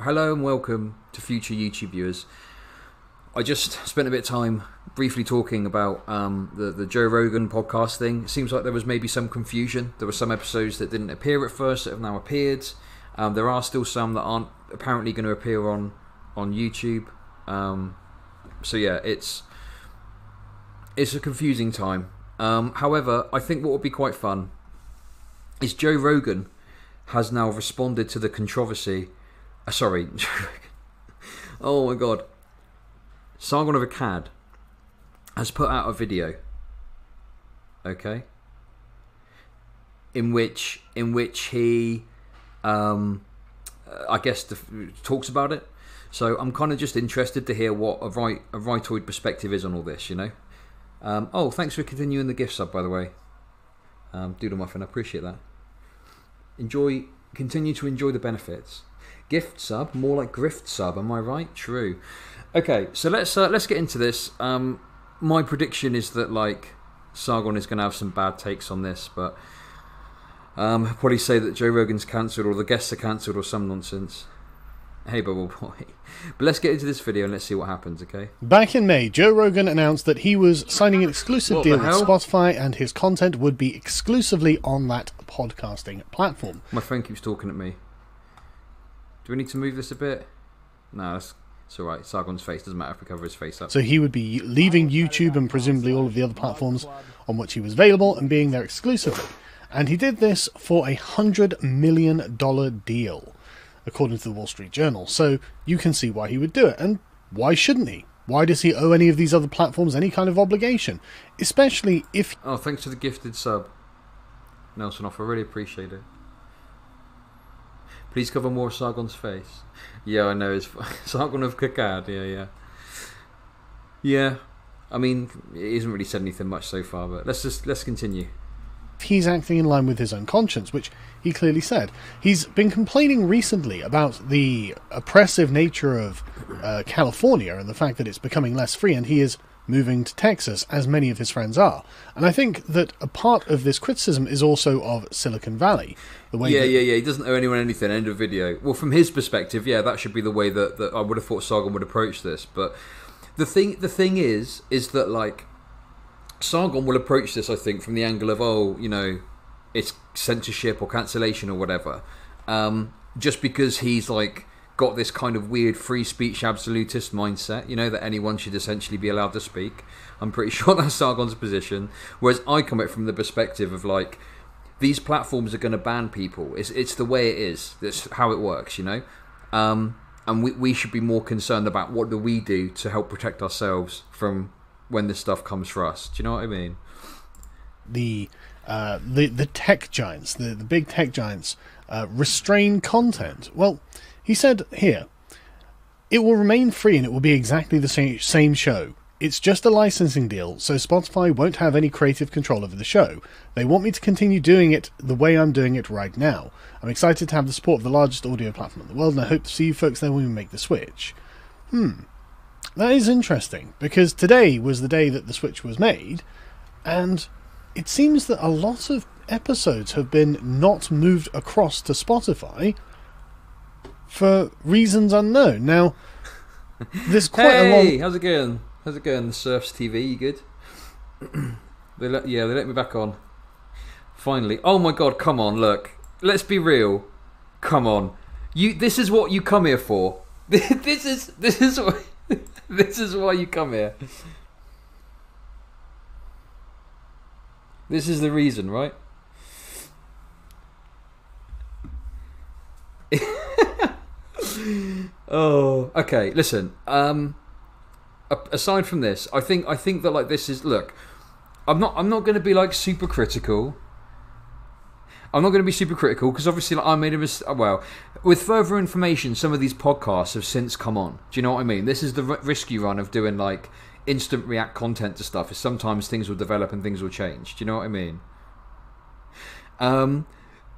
Hello and welcome to future YouTube viewers. I just spent a bit of time briefly talking about the Joe Rogan podcast thing. It seems like there was maybe some confusion. There were some episodes that didn't appear at first that have now appeared. There are still some that aren't apparently going to appear on YouTube. So yeah, it's a confusing time. However, I think what would be quite fun is Joe Rogan has now responded to the controversy. Sorry. Oh my god. Sargon of Akkad has put out a video, okay, in which he, I guess, talks about it. So I'm kind of just interested to hear what a rightoid perspective is on all this, you know. Oh, thanks for continuing the gift sub, by the way. Doodle Muffin, I appreciate that. Continue to enjoy the benefits. Gift sub, more like grift sub, am I right? True. Okay, so let's get into this. My prediction is that like Sargon is going to have some bad takes on this, but probably say that Joe Rogan's cancelled or the guests are cancelled or some nonsense. Hey, Bubble Boy. But let's get into this video and let's see what happens, okay? Back in May, Joe Rogan announced that he was signing an exclusive deal with Spotify and his content would be exclusively on that podcasting platform. My friend keeps talking at me. Do we need to move this a bit? No, it's alright. Sargon's face doesn't matter if we cover his face up. So he would be leaving YouTube and presumably all of the other platforms on which he was available and being there exclusively. And he did this for a $100 million deal, according to the Wall Street Journal. So you can see why he would do it. And why shouldn't he? Why does he owe any of these other platforms any kind of obligation? Especially if... Oh, thanks for the gifted sub, Nelson Off. I really appreciate it. Please cover more Sargon's face. Yeah, I know. It's Sargon of Akkad. Yeah. I mean, he hasn't really said anything much so far, but let's continue. He's acting in line with his own conscience, which he clearly said. He's been complaining recently about the oppressive nature of California and the fact that it's becoming less free, and he is moving to Texas, as many of his friends are. And I think that a part of this criticism is also of Silicon Valley. The way yeah. He doesn't owe anyone anything. End of video. Well, from his perspective, yeah, that should be the way that I would have thought Sargon would approach this. But the thing is that like Sargon will approach this, I think, from the angle of, oh, you know, it's censorship or cancellation or whatever. Just because he's like got this kind of weird free speech absolutist mindset, you know, that anyone should essentially be allowed to speak. I'm pretty sure that's Sargon's position. Whereas I come at it from the perspective of like, these platforms are going to ban people. It's the way it is. That's how it works, you know. And we should be more concerned about what do we do to help protect ourselves from when this stuff comes for us. Do you know what I mean? The tech giants, the big tech giants, restrain content. Well, he said here, it will remain free and it will be exactly the same show. It's just a licensing deal, so Spotify won't have any creative control over the show. They want me to continue doing it the way I'm doing it right now. I'm excited to have the support of the largest audio platform in the world, and I hope to see you folks there when we make the switch. That is interesting, because today was the day that the switch was made, and it seems that a lot of episodes have been not moved across to Spotify for reasons unknown. Now, there's quite a long... Hey, how's it going? How's it going, the Surfs TV? You good? They let me back on. Finally. Oh my god, come on, look. Let's be real. Come on. This is what you come here for. This is why you come here. This is the reason, right? Oh, okay. Listen. Aside from this, I think that like this is, look, I'm not going to be like super critical. I'm not going to be super critical because obviously like, I made a mistake. Well, with further information, some of these podcasts have since come on. Do you know what I mean? This is the risky run of doing like instant react content to stuff. Is sometimes things will develop and things will change. Do you know what I mean?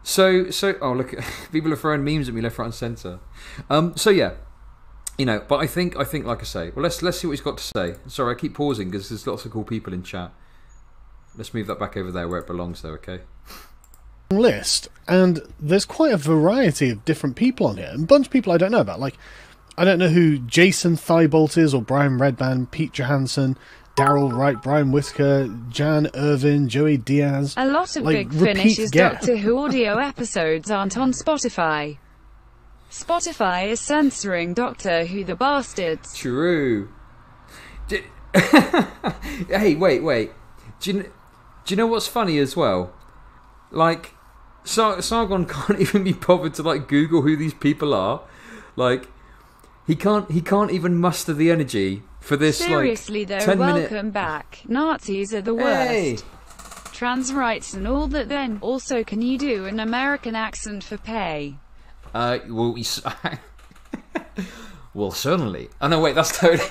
So oh look, people are throwing memes at me left, right, and centre. So yeah. You know, but I think like I say, well, let's see what he's got to say. Sorry, I keep pausing because there's lots of cool people in chat. Let's move that back over there where it belongs, though. Okay. list, and there's quite a variety of different people on here. And a bunch of people I don't know about. Like, I don't know who Jason Thibault is, or Brian Redband, Pete Johansson, Daryl Wright, Brian Whitaker, Jan Irvin, Joey Diaz. A lot of Big Finish's Doctor Who audio episodes aren't on Spotify. Spotify is censoring Doctor Who, the bastards. True. Hey, wait. Do you know what's funny as well? Like, Sargon can't even be bothered to like Google who these people are. Like, he can't even muster the energy for this. Seriously, like, though, 10-minute... welcome back. Nazis are the worst. Hey. Trans rights and all that. Then also, can you do an American accent for pay? Well, well, certainly. Oh no, wait, that's totally.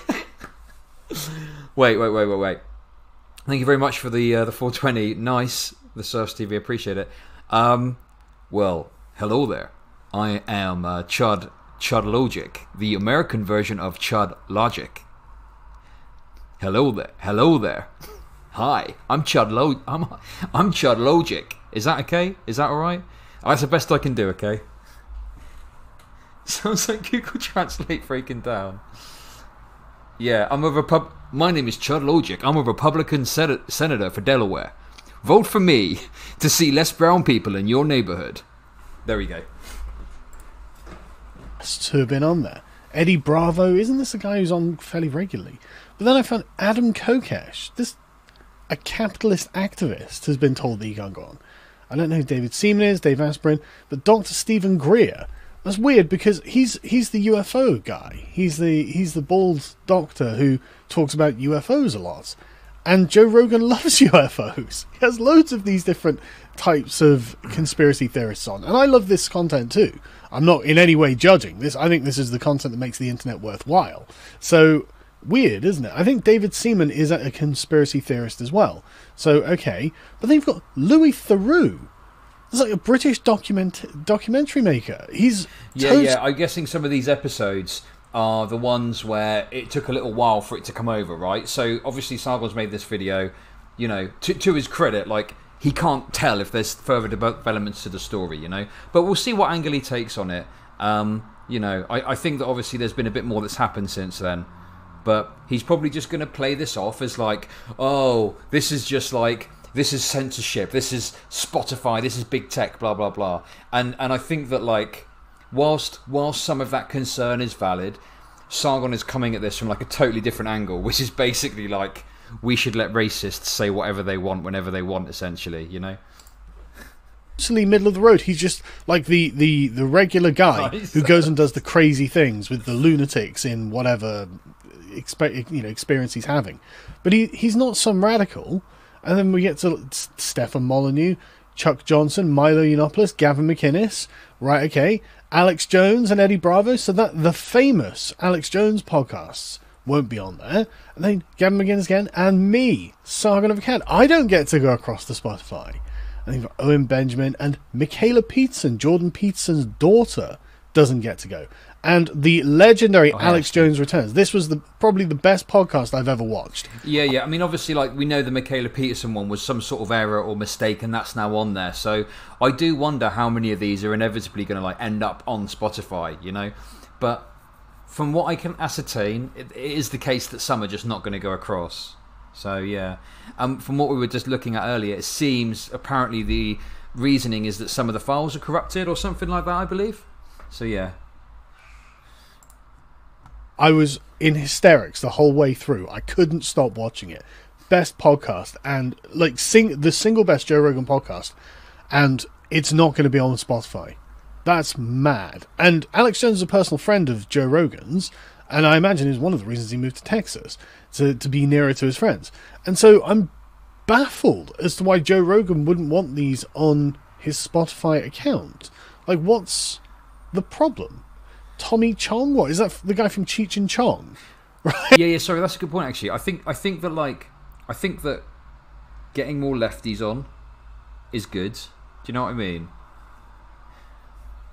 Wait. Thank you very much for the 420. Nice, the Surfs TV. Appreciate it. Well, hello there. I am Chud Logic, the American version of Chud Logic. Hello there. Hi, I'm Chud Logic. Is that okay? Is that all right? That's the best I can do. Okay. Sounds like Google Translate breaking down. Yeah, my name is Chud Logic. I'm a Republican senator for Delaware. Vote for me to see less brown people in your neighborhood. There we go. To have been on there. Eddie Bravo, isn't this a guy who's on fairly regularly? But then I found Adam Kokesh, a capitalist activist, has been told that he can't go on. I don't know who David Seaman is, Dave Aspirin, but Dr. Stephen Greer. That's weird because he's the UFO guy. He's the bald doctor who talks about UFOs a lot. And Joe Rogan loves UFOs. He has loads of these different types of conspiracy theorists on. And I love this content too. I'm not in any way judging this. I think this is the content that makes the internet worthwhile. So, weird, isn't it? I think David Seaman is a conspiracy theorist as well. So, okay. But then you've got Louis Theroux. It's like a British documentary maker. Yeah. I'm guessing some of these episodes are the ones where it took a little while for it to come over, right? So obviously Sargon's made this video, you know, to his credit, like he can't tell if there's further developments to the story, you know. But we'll see what angle he takes on it. You know, I think that obviously there's been a bit more that's happened since then. But he's probably just going to play this off as like, oh, this is just like... This is censorship, this is Spotify, this is big tech, blah, blah, blah. And I think that, like, whilst some of that concern is valid, Sargon is coming at this from, like, a totally different angle, which is basically, like, we should let racists say whatever they want, whenever they want, essentially, you know? Absolutely middle of the road. He's just, like, the regular guy who goes and does the crazy things with the lunatics in whatever experience he's having. But he's not some radical... And then we get to Stefan Molyneux, Chuck Johnson, Milo Yiannopoulos, Gavin McInnes, right, okay, Alex Jones and Eddie Bravo, so that the famous Alex Jones podcasts won't be on there. And then Gavin McInnes again, and me, Sargon of Akkad. I don't get to go across to Spotify. And you've got Owen Benjamin and Michaela Peterson, Jordan Peterson's daughter, doesn't get to go. And the legendary Alex Jones returns. This was probably the best podcast I've ever watched. Yeah. I mean, obviously, like we know the Michaela Peterson one was some sort of error or mistake, and that's now on there. So I do wonder how many of these are inevitably going to like end up on Spotify, you know. But from what I can ascertain, it is the case that some are just not going to go across. So yeah, from what we were just looking at earlier, it seems apparently the reasoning is that some of the files are corrupted or something like that, I believe. So yeah. I was in hysterics the whole way through. I couldn't stop watching it. Best podcast and like the single best Joe Rogan podcast, and it's not going to be on Spotify. That's mad. And Alex Jones is a personal friend of Joe Rogan's, and I imagine is one of the reasons he moved to Texas to be nearer to his friends. And so I'm baffled as to why Joe Rogan wouldn't want these on his Spotify account. Like, what's the problem? Tommy Chong? What is that? The guy from Cheech and Chong, right? Yeah. Sorry, that's a good point. Actually, I think that getting more lefties on is good. Do you know what I mean?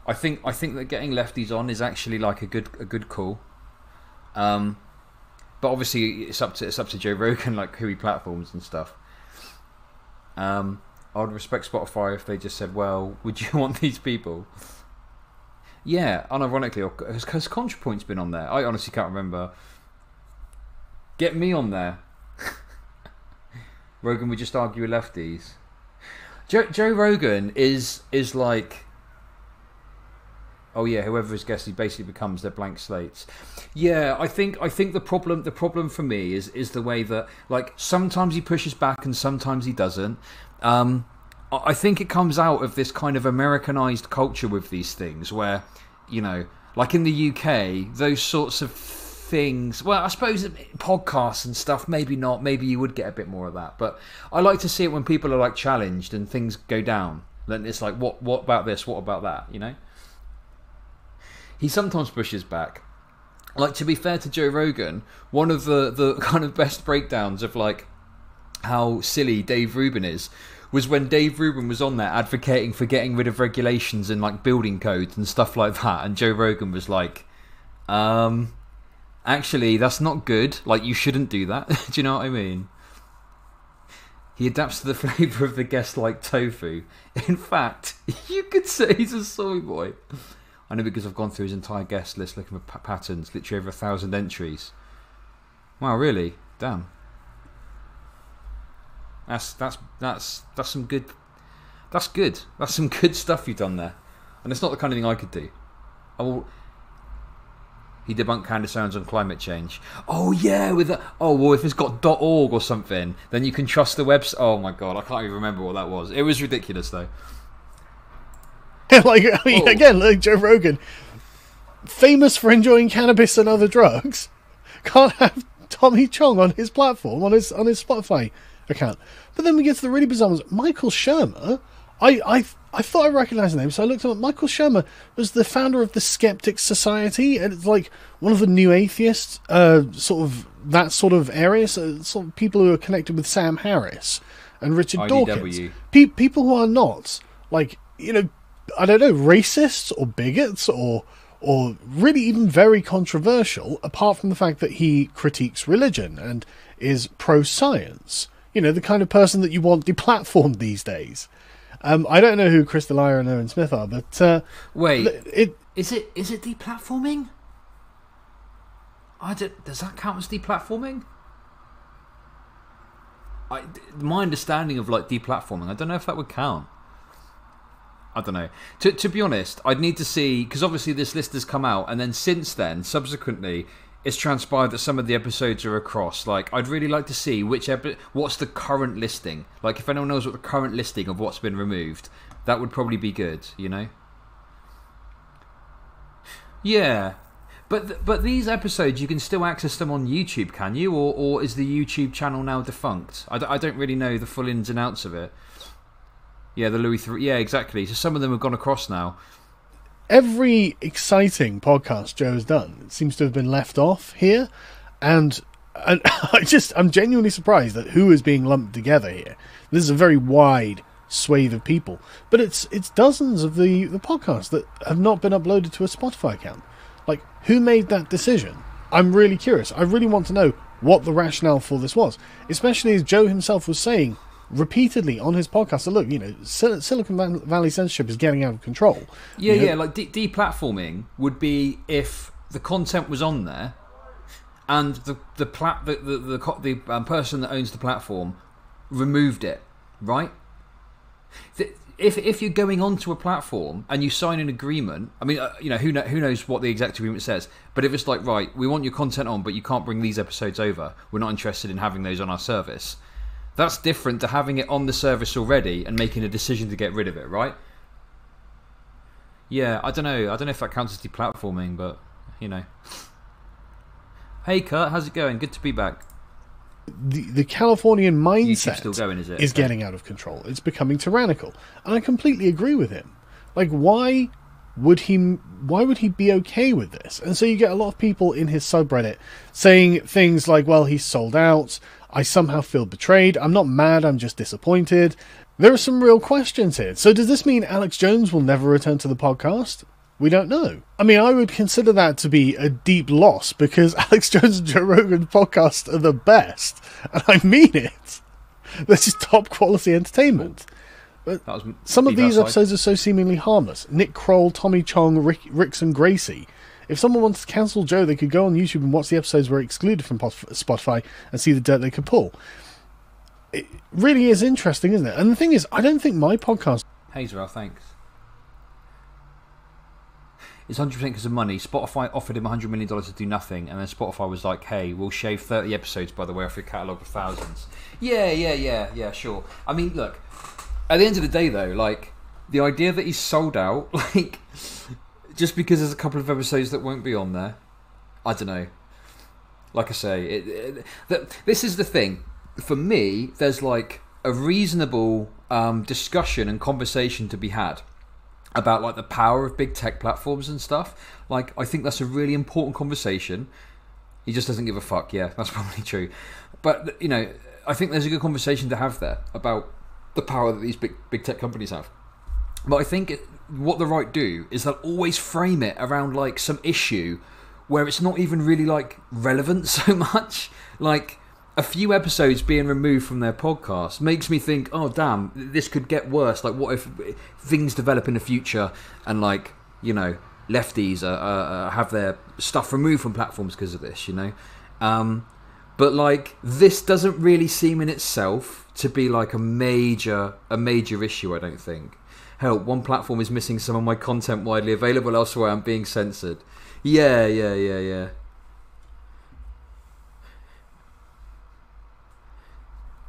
I think that getting lefties on is actually like a good call. But obviously it's up to Joe Rogan, like who he platforms and stuff. I would respect Spotify if they just said, well, would you want these people? Yeah, unironically, has ContraPoint's been on there? I honestly can't remember. Get me on there. Rogan would just argue with lefties. Joe Rogan is like, oh yeah, whoever his guest, he basically becomes their blank slates. Yeah, I think the problem for me is the way that, like, sometimes he pushes back and sometimes he doesn't. I think it comes out of this kind of Americanized culture with these things where, you know, like in the UK, those sorts of things, well, I suppose podcasts and stuff, maybe not, maybe you would get a bit more of that, but I like to see it when people are like challenged and things go down. Then it's like, what about this, what about that, you know? He sometimes pushes back. Like, to be fair to Joe Rogan, one of the kind of best breakdowns of like how silly Dave Rubin is was when Dave Rubin was on there advocating for getting rid of regulations and like building codes and stuff like that, and Joe Rogan was like, actually, that's not good. Like, you shouldn't do that. Do you know what I mean? He adapts to the flavour of the guest like tofu. In fact, you could say he's a soy boy. I know because I've gone through his entire guest list looking for patterns, literally over 1,000 entries. Wow, really? Damn. That's some good. That's good. That's some good stuff you've done there, and it's not the kind of thing I could do. He debunked Candace Owens on climate change. Oh yeah, with the, oh well, if it's got .org or something, then you can trust the website. Oh my god, I can't even remember what that was. It was ridiculous though. Like, I mean, again, like Joe Rogan, famous for enjoying cannabis and other drugs, can't have Tommy Chong on his platform, on his Spotify account. But then we get to the really bizarre ones. Michael Shermer, I thought I recognised the name, so I looked him up. Michael Shermer was the founder of the Skeptics Society, and it's like one of the new atheists, sort of that sort of area, so sort of people who are connected with Sam Harris and Richard Dawkins. People who are not, like, you know, I don't know, racists or bigots or really even very controversial, apart from the fact that he critiques religion and is pro-science. You know, the kind of person that you want deplatformed these days. I don't know who Chris D'Elia and Owen Smith are, but wait, is it deplatforming? Does that count as deplatforming? My understanding of like deplatforming, I don't know if that would count. I don't know. To be honest, I'd need to see, because obviously this list has come out, and then since then, subsequently, it's transpired that some of the episodes are across. Like, I'd really like to see what's the current listing. Like, if anyone knows what the current listing of what's been removed, that would probably be good, you know? Yeah. But these episodes, you can still access them on YouTube, can you? Or is the YouTube channel now defunct? I don't really know the full ins and outs of it. Yeah, the Louis III. Yeah, exactly. So some of them have gone across now. Every exciting podcast Joe has done seems to have been left off here, and I'm genuinely surprised at who is being lumped together here. This is a very wide swathe of people, but it's dozens of the podcasts that have not been uploaded to a Spotify account. Like, who made that decision? I'm really curious. I really want to know what the rationale for this was, especially as Joe himself was saying repeatedly on his podcast. So look, you know, Silicon Valley censorship is getting out of control. Yeah, you know? Yeah, like deplatforming would be if the content was on there and the person that owns the platform removed it, right? If you're going onto a platform and you sign an agreement, I mean, you know, who knows what the exact agreement says, but if it's like, right, we want your content on, but you can't bring these episodes over, we're not interested in having those on our service. That's different to having it on the service already and making a decision to get rid of it, right? Yeah, I don't know if that counts as deplatforming, but, you know. Hey, Kurt, how's it going? Good to be back. The Californian mindset still going, is getting out of control. It's becoming tyrannical. And I completely agree with him. Like, why would he be okay with this? And so you get a lot of people in his subreddit saying things like, well, he's sold out, I somehow feel betrayed, I'm not mad, I'm just disappointed. There are some real questions here. So does this mean Alex Jones will never return to the podcast? We don't know. I mean, I would consider that to be a deep loss, because Alex Jones and Joe Rogan podcast are the best. And I mean it. This is top quality entertainment. But some of these episodes are so seemingly harmless. Nick Kroll, Tommy Chong, Rickson Gracie. If someone wanted to cancel Joe, they could go on YouTube and watch the episodes where excluded from Spotify and see the dirt they could pull. It really is interesting, isn't it? And the thing is, I don't think my podcast... Hazel, thanks. It's 100% because of money. Spotify offered him $100 million to do nothing, and then Spotify was like, hey, we'll shave 30 episodes, by the way, off your catalogue of thousands. Yeah, sure. I mean, look, at the end of the day, though, like, the idea that he's sold out, like, just because there's a couple of episodes that won't be on there, I don't know. Like I say, this is the thing. For me, there's, like, a reasonable discussion and conversation to be had about like the power of big tech platforms and stuff. Like, I think that's a really important conversation. He just doesn't give a fuck. Yeah, that's probably true. But, you know, I think there's a good conversation to have there about the power that these big tech companies have. But I think what the right do is they'll always frame it around like some issue where it's not even really like relevant so much. Like, a few episodes being removed from their podcast makes me think, oh damn, this could get worse. Like, what if things develop in the future and, like, you know, lefties have their stuff removed from platforms because of this, you know? But like, this doesn't really seem in itself to be like a major issue, I don't think. Hell, one platform is missing some of my content widely available elsewhere. I'm being censored. Yeah.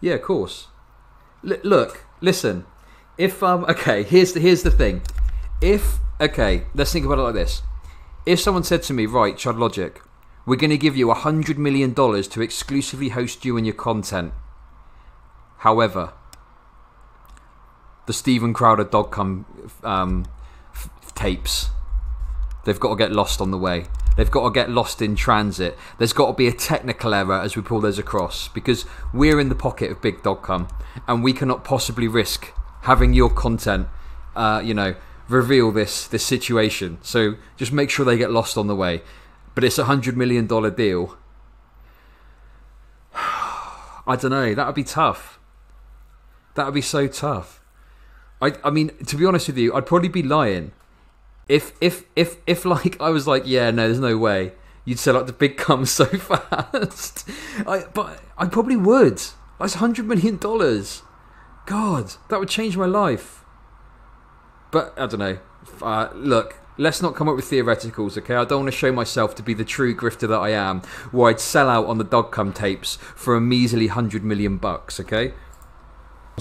Yeah, of course. Look, listen. If okay, here's the thing. Let's think about it like this. If someone said to me, right, Chud Logic, we're going to give you $100 million to exclusively host you and your content. However, the Steven Crowder Dogcom tapes, they've got to get lost on the way. They've got to get lost in transit. There's got to be a technical error as we pull those across, because we're in the pocket of Big Dogcom, and we cannot possibly risk having your content, reveal this situation. So just make sure they get lost on the way. But it's $100 million deal. I don't know. That would be tough. That would be so tough. I mean, to be honest with you, I'd probably be lying. If like I was like, yeah, no, there's no way you'd sell out the Big Cum so fast. But I probably would. That's $100 million. God, that would change my life. But I don't know. Look, let's not come up with theoreticals, okay? I don't want to show myself to be the true grifter that I am, where I'd sell out on the Dogcom tapes for a measly $100 million, okay?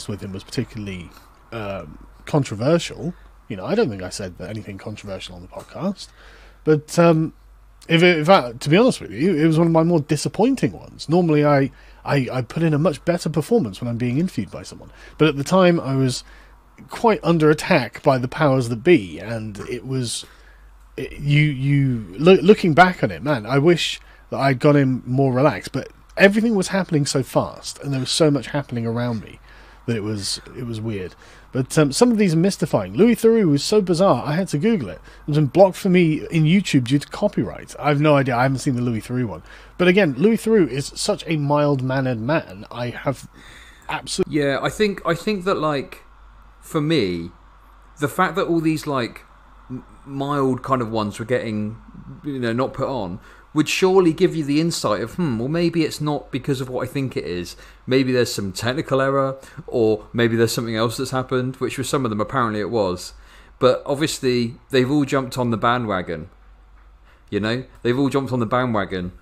With him was particularly controversial. You know, I don't think I said anything controversial on the podcast. But to be honest with you, it was one of my more disappointing ones. Normally I put in a much better performance when I'm being interviewed by someone. But at the time, I was quite under attack by the powers that be. And it was... looking back on it, man, I wish that I'd got in more relaxed. But everything was happening so fast, and there was so much happening around me that it was weird. But some of these are mystifying. Louis Theroux was so bizarre, I had to Google it. It was blocked for me in YouTube due to copyright. I have no idea. I haven't seen the Louis Theroux one. But again, Louis Theroux is such a mild-mannered man. I have absolutely... Yeah, I think that, like, for me, the fact that all these, like, mild kind of ones were getting, you know, not put on, would surely give you the insight of, well, maybe it's not because of what I think it is. Maybe there's some technical error, or maybe there's something else that's happened, which with some of them apparently it was. But obviously, they've all jumped on the bandwagon. You know? They've all jumped on the bandwagon.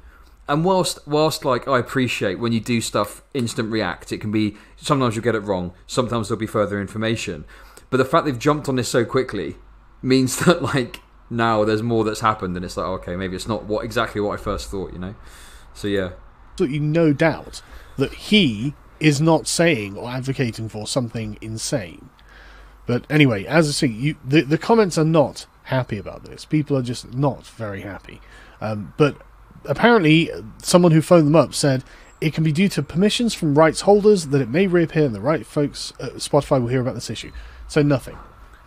And whilst like, I appreciate when you do stuff instant react, it can be, sometimes you'll get it wrong, sometimes there'll be further information. But the fact they've jumped on this so quickly means that, like, now there's more that's happened, and it's like, okay, maybe it's not exactly what I first thought, you know? So yeah. Absolutely no doubt that he is not saying or advocating for something insane. But anyway, as I say, the comments are not happy about this. People are just not very happy. But apparently, someone who phoned them up said it can be due to permissions from rights holders, that it may reappear and the right folks at Spotify will hear about this issue. So nothing.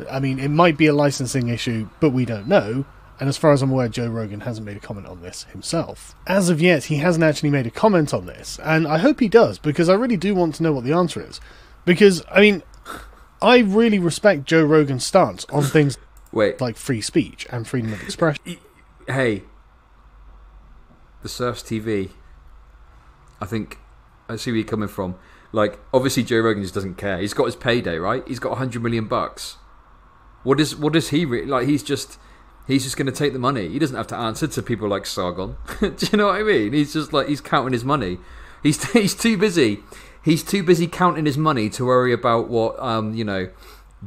I mean, it might be a licensing issue, but we don't know. And as far as I'm aware, Joe Rogan hasn't made a comment on this himself. As of yet, he hasn't actually made a comment on this. And I hope he does, because I really do want to know what the answer is. Because, I mean, I really respect Joe Rogan's stance on things like free speech and freedom of expression. Hey, the Surfs TV. I think I see where you're coming from. Like, obviously Joe Rogan just doesn't care. He's got his payday, right? He's got $100 million. What does he like? He's just going to take the money. He doesn't have to answer to people like Sargon. Do you know what I mean? He's just like, he's counting his money. He's too busy. He's too busy counting his money to worry about what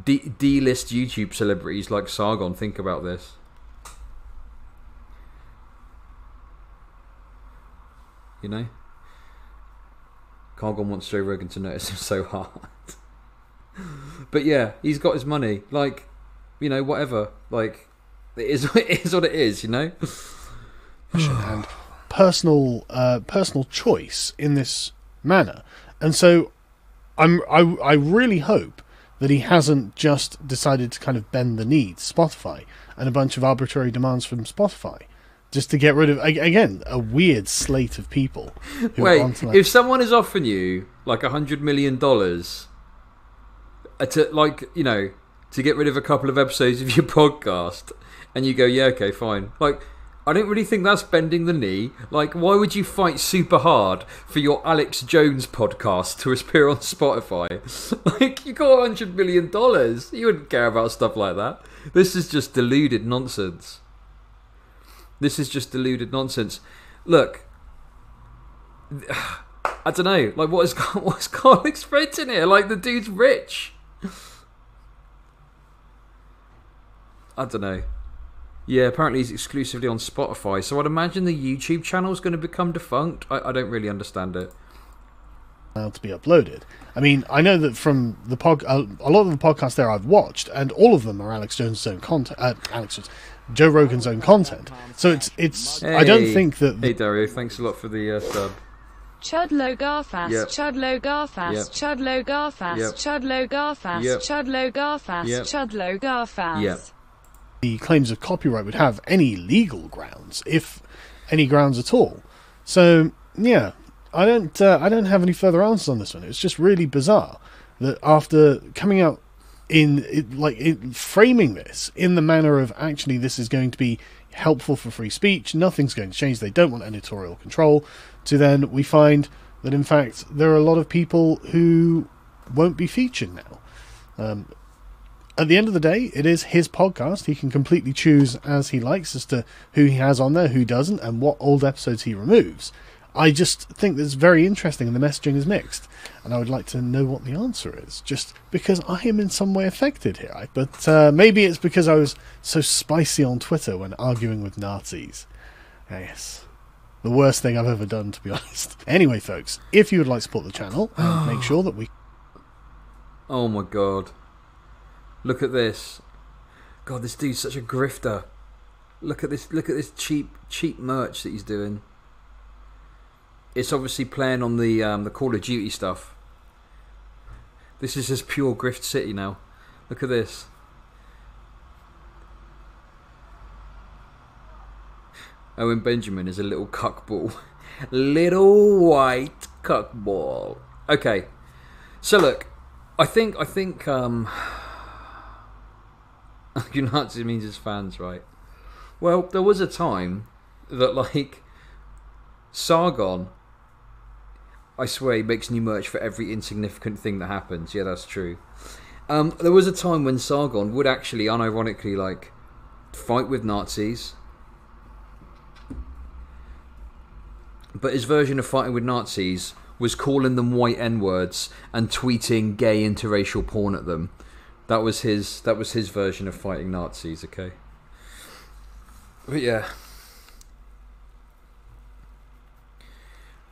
D-list YouTube celebrities like Sargon think about this. You know? Sargon wants Joe Rogan to notice him so hard. But yeah, he's got his money. Like, you know, whatever. Like, it is what it is, you know? And personal choice in this manner. And so I really hope that he hasn't just decided to kind of bend the knee to Spotify and a bunch of arbitrary demands from Spotify just to get rid of, again, a weird slate of people. Wait, if someone is offering you like $100 million to get rid of a couple of episodes of your podcast, and you go, yeah, okay, fine. Like, I don't really think that's bending the knee. Like, why would you fight super hard for your Alex Jones podcast to appear on Spotify? Like, you got $100 million. You wouldn't care about stuff like that. This is just deluded nonsense. Look, I don't know. Like, what's Carl expecting here? Like, the dude's rich. I don't know. Yeah, apparently he's exclusively on Spotify, so I'd imagine the YouTube channel is going to become defunct. I don't really understand it. To be uploaded. I mean, I know that from the a lot of the podcasts there I've watched, and all of them are Alex Jones' own content. Joe Rogan's own content. So it's. Hey, I don't think that. Hey Dario, thanks a lot for the sub. Chudlo Garfas, yep. Chudlo Garfas, yep. Chudlo Garfas, yep. Chudlo Garfas, yep. Chudlo Garfas, yep. Chudlo Garfas. Yep. The claims of copyright would have any legal grounds, if any grounds at all. So yeah, I don't have any further answers on this one. It's just really bizarre that after coming out in framing this in the manner of actually this is going to be helpful for free speech, nothing's going to change, they don't want editorial control, to then we find that in fact there are a lot of people who won't be featured now. At the end of the day, it is his podcast. He can completely choose as he likes as to who he has on there, who doesn't, and what old episodes he removes. I just think that's very interesting and the messaging is mixed. And I would like to know what the answer is, just because I am in some way affected here. But maybe it's because I was so spicy on Twitter when arguing with Nazis. Yes. The worst thing I've ever done, to be honest. Anyway, folks, if you would like to support the channel, make sure that we... Oh my god. Look at this. God, this dude's such a grifter. Look at this cheap merch that he's doing. It's obviously playing on the Call of Duty stuff. This is just pure grift city now. Look at this. Owen Benjamin is a little cuckball. Little white cuckball. Okay. So look, I think Nazi means his fans, right? Well, there was a time that, like, Sargon, I swear he makes new merch for every insignificant thing that happens. Yeah, that's true. There was a time when Sargon would actually, unironically, like, fight with Nazis. But his version of fighting with Nazis was calling them white N-words and tweeting gay interracial porn at them. That was his version of fighting Nazis, okay? But yeah.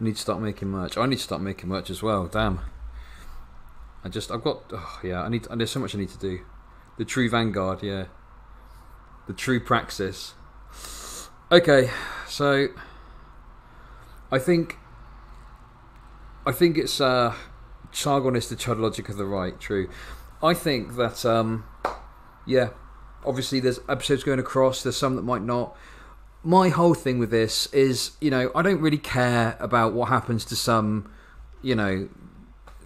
I need to start making merch. I need to start making merch as well, damn. there's so much I need to do. The True Vanguard, yeah. The True Praxis. Okay, so I think it's Sargon is the chud logic of the right, true. I think that, obviously there's episodes going across, there's some that might not. My whole thing with this is, I don't really care about what happens to some, like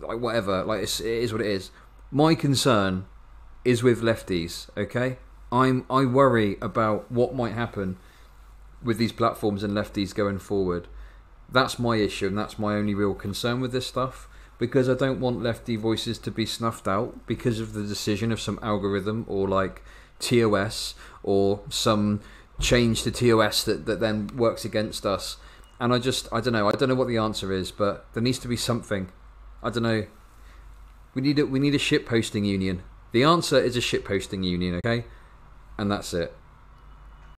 whatever, like it is what it is. My concern is with lefties, okay? I worry about what might happen with these platforms and lefties going forward. That's my issue, and that's my only real concern with this stuff, because I don't want lefty voices to be snuffed out because of the decision of some algorithm or like TOS or some change to TOS that then works against us. And I don't know what the answer is, but there needs to be something. I don't know. We need a shitposting union. The answer is a shitposting union, okay? And that's it.